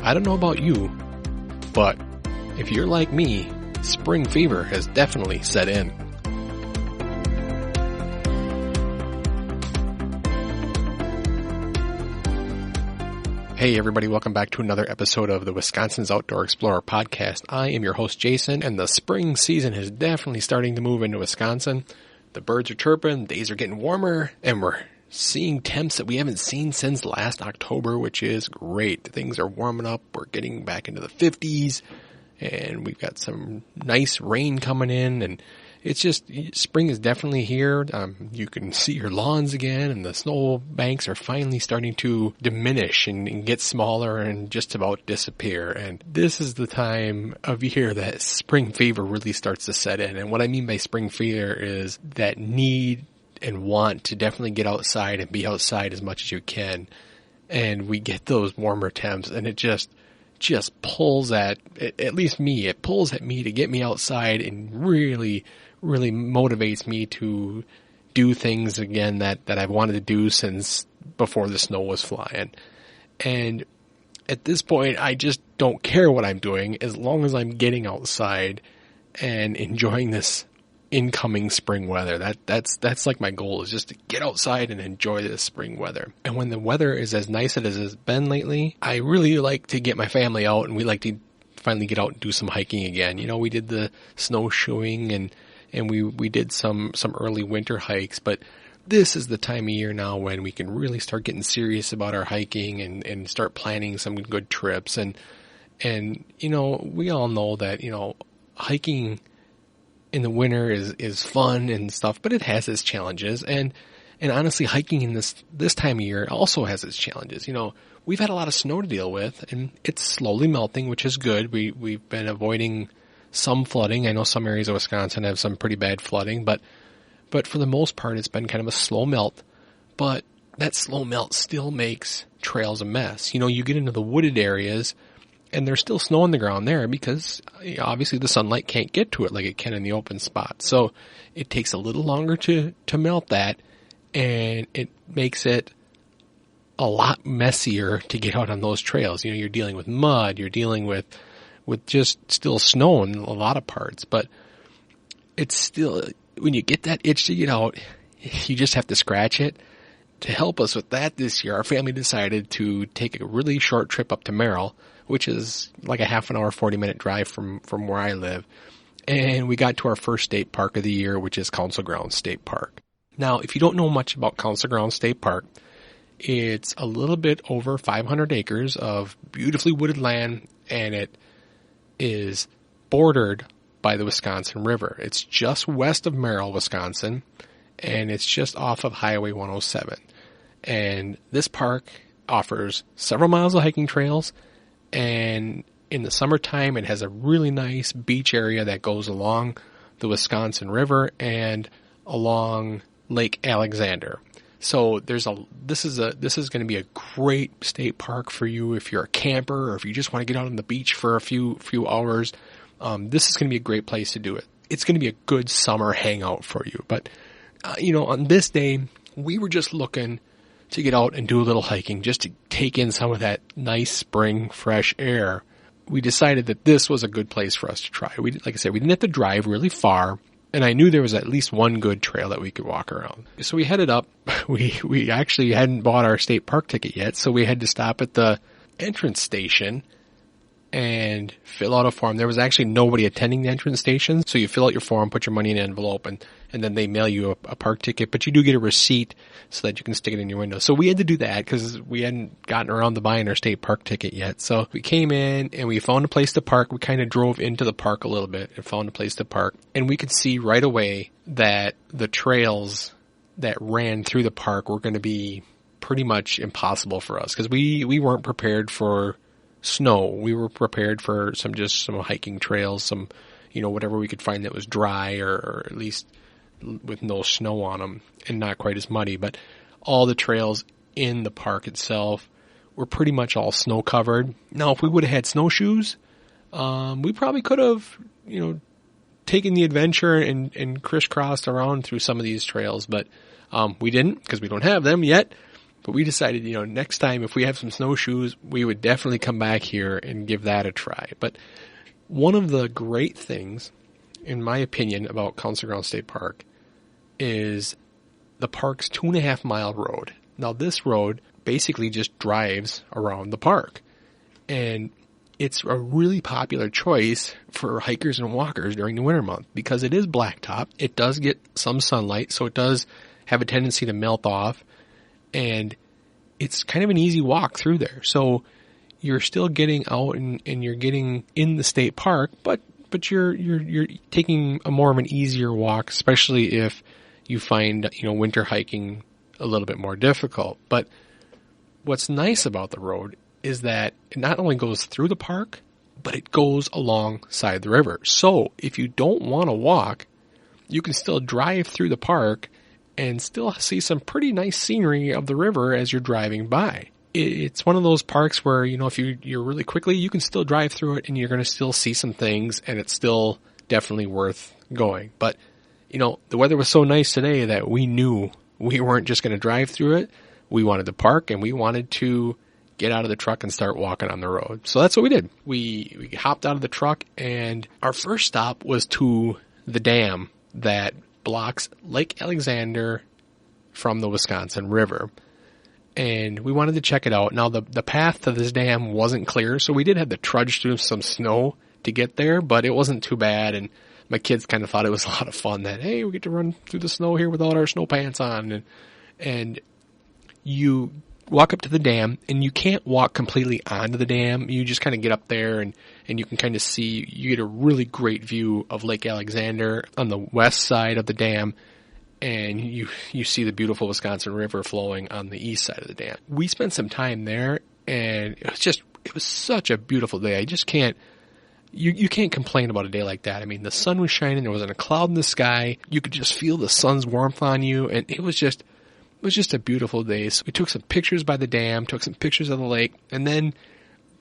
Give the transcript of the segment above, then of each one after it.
I don't know about you, but if you're like me, spring fever has definitely set in. Hey everybody, welcome back to another episode of the Wisconsin's Outdoor Explorer podcast. I am your host Jason, and the spring season is definitely starting to move into Wisconsin. The birds are chirping, days are getting warmer, and we're seeing temps that we haven't seen since last October, which is great. Things are warming up, we're getting back into the 50s, and we've got some nice rain coming in, and it's just, spring is definitely here. You can see your lawns again, and the snow banks are finally starting to diminish and get smaller and just about disappear. And this is the time of year that spring fever really starts to set in. And what I mean by spring fever is that need and want to definitely get outside and be outside as much as you can. And we get those warmer temps, and it just pulls at least me. It pulls at me to get me outside and really motivates me to do things again that I've wanted to do since before the snow was flying. And at this point, I just don't care what I'm doing as long as I'm getting outside and enjoying this incoming spring weather. That's like my goal, is just to get outside and enjoy this spring weather. And when the weather is as nice as it has been lately, I really like to get my family out, and we like to finally get out and do some hiking again. You know, we did the snowshoeing and we did some early winter hikes, but this is the time of year now when we can really start getting serious about our hiking and start planning some good trips. And you know, we all know that, you know, hiking in the winter is fun and stuff, but it has its challenges. And honestly, hiking in this time of year also has its challenges. You know, we've had a lot of snow to deal with, and it's slowly melting, which is good. We've been avoiding some flooding. I know some areas of Wisconsin have some pretty bad flooding, but for the most part, it's been kind of a slow melt. But that slow melt still makes trails a mess. You know, you get into the wooded areas, and there's still snow on the ground there because obviously the sunlight can't get to it like it can in the open spot. So it takes a little longer to melt that, and it makes it a lot messier to get out on those trails. You know, you're dealing with mud, you're dealing with just still snow in a lot of parts, but it's still, when you get that itch to get out, you just have to scratch it. To help us with that this year, our family decided to take a really short trip up to Merrill, which is like a half an hour, 40-minute drive from where I live. And we got to our first state park of the year, which is Council Grounds State Park. Now, if you don't know much about Council Grounds State Park, it's a little bit over 500 acres of beautifully wooded land, and it is bordered by the Wisconsin River. It's just west of Merrill, Wisconsin, and it's just off of Highway 107. And this park offers several miles of hiking trails, and in the summertime it has a really nice beach area that goes along the Wisconsin River and along Lake Alexander. So this is going to be a great state park for you if you're a camper or if you just want to get out on the beach for a few hours. This is going to be a great place to do it. It's going to be a good summer hangout for you. But you know, on this day, we were just looking to get out and do a little hiking, just to take in some of that nice spring fresh air. We decided that this was a good place for us to try. Like I said, we didn't have to drive really far, and I knew there was at least one good trail that we could walk around. So we headed up. We actually hadn't bought our state park ticket yet, so we had to stop at the entrance station and fill out a form. There was actually nobody attending the entrance station, so you fill out your form, put your money in an envelope, and then they mail you a park ticket, but you do get a receipt so that you can stick it in your window. So we had to do that because we hadn't gotten around to buying our state park ticket yet. So we came in and we found a place to park. We kind of drove into the park a little bit and found a place to park, and we could see right away that the trails that ran through the park were going to be pretty much impossible for us because we weren't prepared for snow. We were prepared for some hiking trails, some, you know, whatever we could find that was dry or at least with no snow on them and not quite as muddy. But all the trails in the park itself were pretty much all snow covered. Now, if we would have had snowshoes, we probably could have, you know, taken the adventure and crisscrossed around through some of these trails, but we didn't because we don't have them yet. But we decided, next time if we have some snowshoes, we would definitely come back here and give that a try. But one of the great things, in my opinion, about Council Grounds State Park is the park's 2.5 mile road. Now this road basically just drives around the park. And it's a really popular choice for hikers and walkers during the winter month because it is blacktop. It does get some sunlight, so it does have a tendency to melt off. And it's kind of an easy walk through there. So you're still getting out and you're getting in the state park, but you're taking a more of an easier walk, especially if you find, winter hiking a little bit more difficult. But what's nice about the road is that it not only goes through the park, but it goes alongside the river. So if you don't want to walk, you can still drive through the park and still see some pretty nice scenery of the river as you're driving by. It's one of those parks where, if you're really quickly, you can still drive through it and you're going to still see some things and it's still definitely worth going. But, the weather was so nice today that we knew we weren't just going to drive through it. We wanted to park and we wanted to get out of the truck and start walking on the road. So that's what we did. We hopped out of the truck and our first stop was to the dam that blocks Lake Alexander from the Wisconsin River. And we wanted to check it out. Now, the path to this dam wasn't clear, so we did have to trudge through some snow to get there, but it wasn't too bad. And my kids kind of thought it was a lot of fun that, hey, we get to run through the snow here without our snow pants on. And you walk up to the dam, and you can't walk completely onto the dam. You just kind of get up there, and you can kind of see, you get a really great view of Lake Alexander on the west side of the dam, and you see the beautiful Wisconsin River flowing on the east side of the dam. We spent some time there, and it was such a beautiful day. I just can't, you can't complain about a day like that. I mean, the sun was shining, there wasn't a cloud in the sky, you could just feel the sun's warmth on you, and it was just a beautiful day. So we took some pictures by the dam, took some pictures of the lake, and then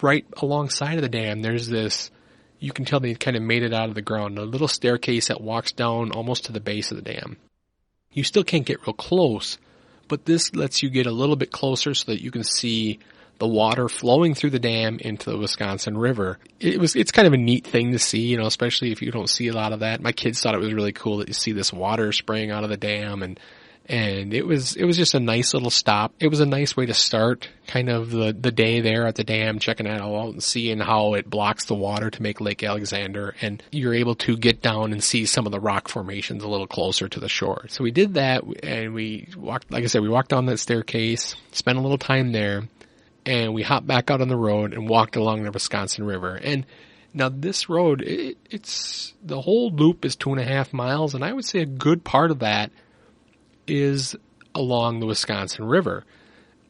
right alongside of the dam, there's this, you can tell they kind of made it out of the ground, a little staircase that walks down almost to the base of the dam. You still can't get real close, but this lets you get a little bit closer so that you can see the water flowing through the dam into the Wisconsin River. It's kind of a neat thing to see, especially if you don't see a lot of that. My kids thought it was really cool that you see this water spraying out of the dam, and it was just a nice little stop. It was a nice way to start kind of the day there at the dam, checking it all out and seeing how it blocks the water to make Lake Alexander. And you're able to get down and see some of the rock formations a little closer to the shore. So we did that, and we walked, like I said, we walked down that staircase, spent a little time there, and we hopped back out on the road and walked along the Wisconsin River. And now this road, it's the whole loop is 2.5 miles, and I would say a good part of that is along the Wisconsin River.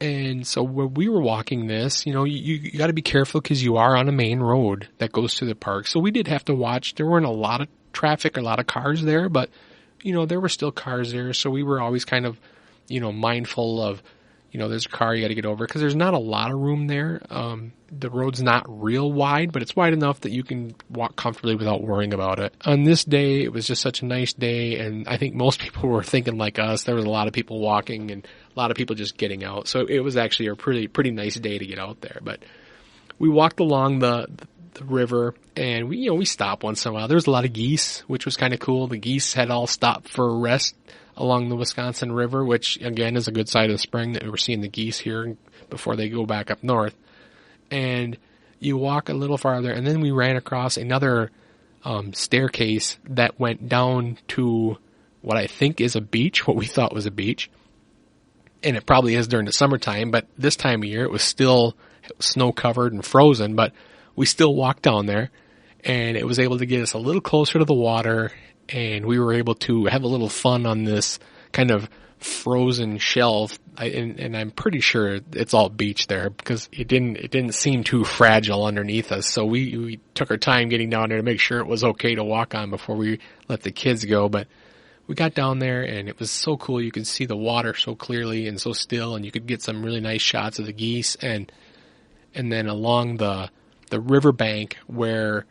And so when we were walking this, you got to be careful because you are on a main road that goes to the park. So we did have to watch. There weren't a lot of traffic, a lot of cars there, but, there were still cars there. So we were always kind of, mindful of, there's a car you got to get over because there's not a lot of room there. The road's not real wide, but it's wide enough that you can walk comfortably without worrying about it. On this day, it was just such a nice day, and I think most people were thinking like us. There was a lot of people walking and a lot of people just getting out. So it was actually a pretty nice day to get out there. But we walked along the river, and we stopped once in a while. There was a lot of geese, which was kind of cool. The geese had all stopped for a rest along the Wisconsin River, which again is a good side of the spring that we're seeing the geese here before they go back up north. And you walk a little farther, and then we ran across another staircase that went down to what I think is a beach, what we thought was a beach. And it probably is during the summertime, but this time of year it was still snow covered and frozen, but we still walked down there, and it was able to get us a little closer to the water, and we were able to have a little fun on this kind of frozen shelf. And I'm pretty sure it's all beach there because it didn't seem too fragile underneath us. So we took our time getting down there to make sure it was okay to walk on before we let the kids go. But we got down there, and it was so cool. You could see the water so clearly and so still, and you could get some really nice shots of the geese. And then along the riverbank where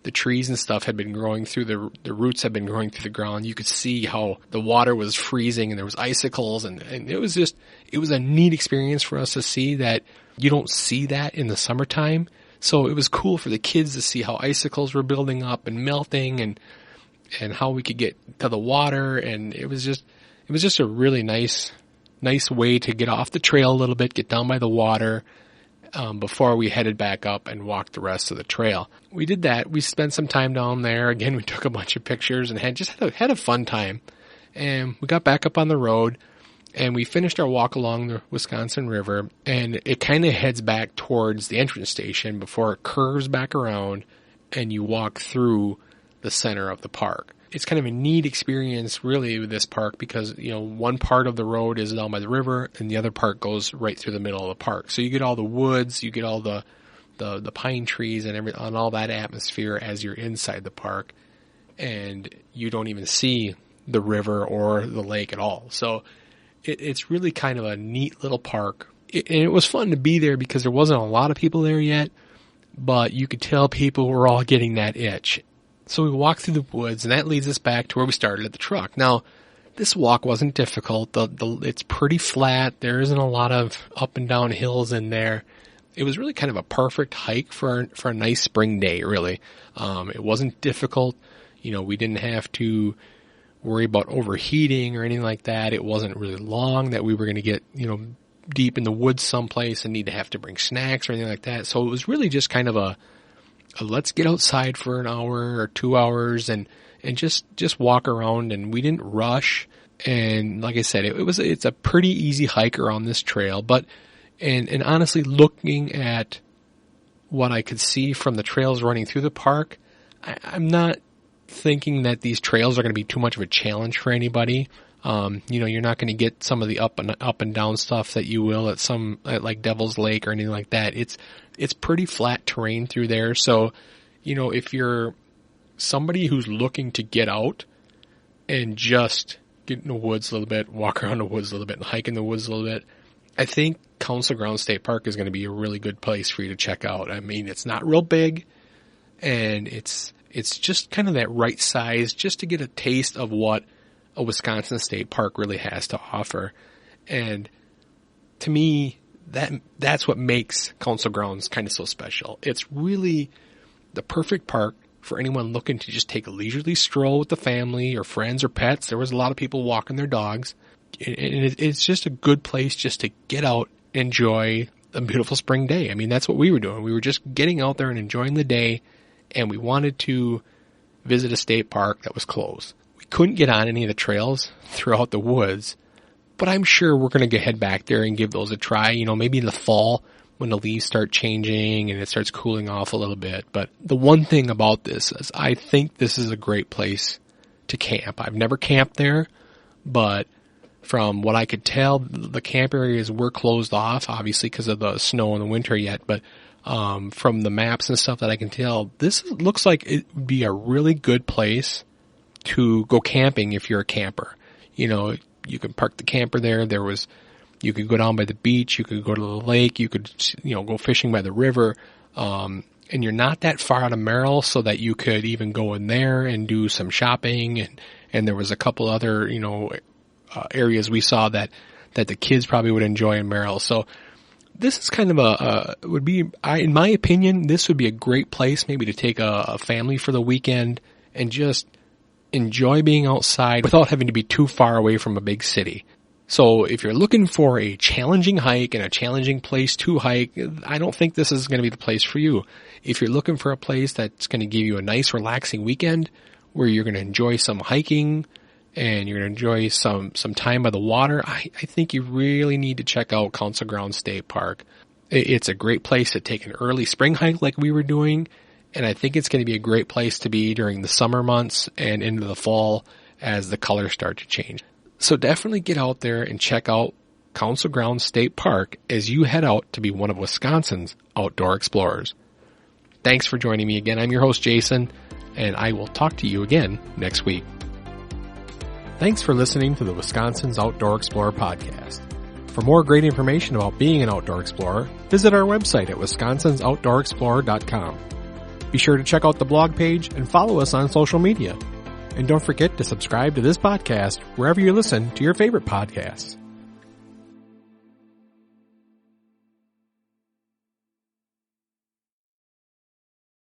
the trees and stuff had been growing through the roots had been growing through the ground. You could see how the water was freezing and there was icicles and it was a neat experience for us to see that you don't see that in the summertime. So it was cool for the kids to see how icicles were building up and melting and how we could get to the water. And it was just a really nice way to get off the trail a little bit, get down by the water, before we headed back up and walked the rest of the trail. We did that. We spent some time down there. Again, we took a bunch of pictures and had a fun time. And we got back up on the road and we finished our walk along the Wisconsin River, and it kind of heads back towards the entrance station before it curves back around and you walk through the center of the park. It's kind of a neat experience really with this park because, one part of the road is down by the river and the other part goes right through the middle of the park. So you get all the woods, you get all the pine trees and all that atmosphere as you're inside the park, and you don't even see the river or the lake at all. So it's really kind of a neat little park. And it was fun to be there because there wasn't a lot of people there yet, but you could tell people were all getting that itch. So we walked through the woods, and that leads us back to where we started at the truck. Now, this walk wasn't difficult. It's pretty flat. There isn't a lot of up and down hills in there. It was really kind of a perfect hike for a nice spring day, really. It wasn't difficult. We didn't have to worry about overheating or anything like that. It wasn't really long that we were going to get, deep in the woods someplace and have to bring snacks or anything like that. So it was really just kind of a let's get outside for an hour or 2 hours and just walk around, and we didn't rush. And like I said, it's a pretty easy hike around this trail, but and honestly, looking at what I could see from the trails running through the park, I'm not thinking that these trails are going to be too much of a challenge for anybody. You're not going to get some of the up and down stuff that you will at like Devil's Lake or anything like that. It's pretty flat terrain through there. So, if you're somebody who's looking to get out and just get in the woods a little bit, walk around the woods a little bit, and hike in the woods a little bit, I think Council Grounds State Park is going to be a really good place for you to check out. I mean, it's not real big, and it's just kind of that right size just to get a taste of what a Wisconsin State Park really has to offer. And to me, that's what makes Council Grounds kind of so special. It's really the perfect park for anyone looking to just take a leisurely stroll with the family or friends or pets. There was a lot of people walking their dogs. And it's just a good place just to get out, enjoy a beautiful spring day. I mean, that's what we were doing. We were just getting out there and enjoying the day, and we wanted to visit a state park that was closed. We couldn't get on any of the trails throughout the woods, but I'm sure we're going to head back there and give those a try, maybe in the fall when the leaves start changing and it starts cooling off a little bit. But the one thing about this is I think this is a great place to camp. I've never camped there, but from what I could tell, the camp areas were closed off, obviously because of the snow in the winter yet. But from the maps and stuff that I can tell, this looks like it would be a really good place to go camping if you're a camper. You can park the camper there. You could go down by the beach. You could go to the lake. You could, go fishing by the river. And you're not that far out of Merrill, so that you could even go in there and do some shopping. And there was a couple other, areas we saw that the kids probably would enjoy in Merrill. So this is kind of in my opinion, this would be a great place maybe to take a family for the weekend and just enjoy being outside without having to be too far away from a big city. So if you're looking for a challenging hike and a challenging place to hike, I don't think this is going to be the place for you. If you're looking for a place that's going to give you a nice relaxing weekend where you're going to enjoy some hiking and you're going to enjoy some time by the water, I think you really need to check out Council Grounds State Park. It's a great place to take an early spring hike like we were doing, and I think it's going to be a great place to be during the summer months and into the fall as the colors start to change. So definitely get out there and check out Council Grounds State Park as you head out to be one of Wisconsin's outdoor explorers. Thanks for joining me again. I'm your host, Jason, and I will talk to you again next week. Thanks for listening to the Wisconsin's Outdoor Explorer podcast. For more great information about being an outdoor explorer, visit our website at wisconsinsoutdoorexplorer.com. Be sure to check out the blog page and follow us on social media. And don't forget to subscribe to this podcast wherever you listen to your favorite podcasts.